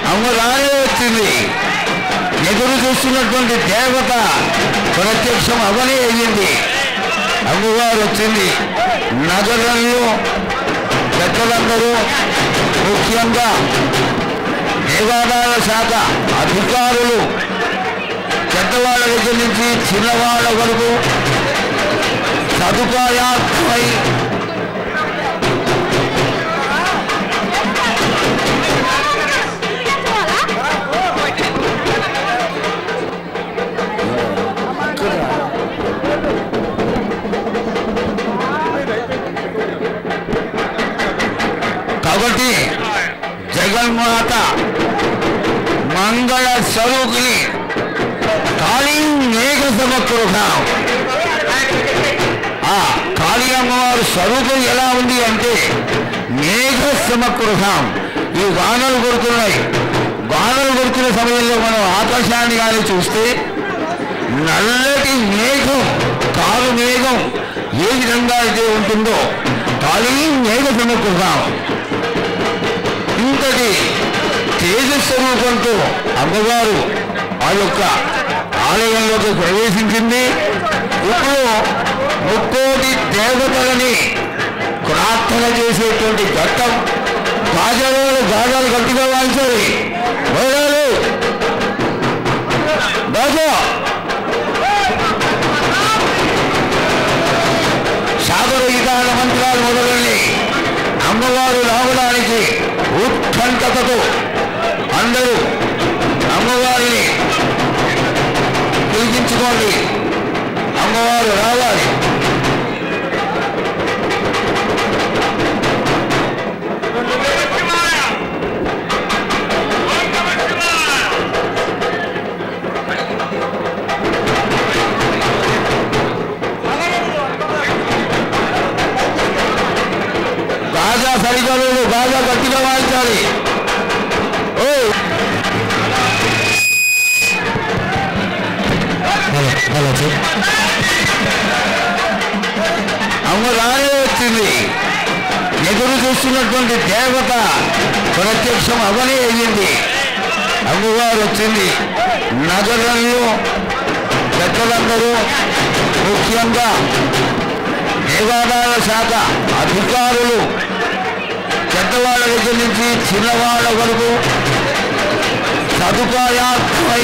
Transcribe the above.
అమ్మరానే వచ్చింది. ఎదురు చూస్తున్నటువంటి దేవత ప్రత్యక్షం అవనే అయ్యింది. అమ్మవారు వచ్చింది. నగరంలో పెద్దలందరూ, ముఖ్యంగా దేవాదాయ శాఖ అధికారులు, పెద్దవాళ్ళ దగ్గర నుంచి చిన్నవాళ్ళ వరకు సదుపాయాత్మై కాబట్టి జగన్మాత మంగళ స్వరూపిణి కాళీ మేఘ సమకృతం. ఆ కాళీ అమ్మవారి స్వరూపం ఎలా ఉంది అంటే మేఘ సమకృతం. ఈ వానలు కొడుతున్నాయి. వానలు కొడుతున్న సమయంలో మనం ఆకాశాన్ని కానీ చూస్తే నల్లటి మేఘం, కారు మేఘం ఏ విధంగా అయితే ఉంటుందో కాళీ మేఘ సమకృతం. ఇంతటి తేజస్వరూపంతో అమ్మవారు ఆ యొక్క ఆలయంలోకి ప్రవేశించింది. ఇప్పుడు ముక్కోటి దేవతలని ప్రార్థన చేసేటువంటి ఘట్టం. గాజాలు గట్టిగా వాయించాలి. గాజా శాగరహితాల మంత్రాలు మొదలైనవి. అమ్మవారు రావడానికి ఉత్కంఠతతో అందరూ అమ్మవారిని పిలిపించుకోండి. అమ్మవారు రావాలి. బాగా సరిగా లేదు. బాగా గట్టిగా వాయించాలి. అమ్మరానే వచ్చింది. ఎదురు చూస్తున్నటువంటి దేవత ప్రత్యక్షం అవనే అయ్యింది. అమ్మవారు వచ్చింది. నగరంలో పెద్దలందరూ, ముఖ్యంగా దేవాదాయ శాఖ అధికారులు, పెద్దవాళ్ళ దగ్గర నుంచి చిన్నవాళ్ళ వరకు సదుపాయాత్మై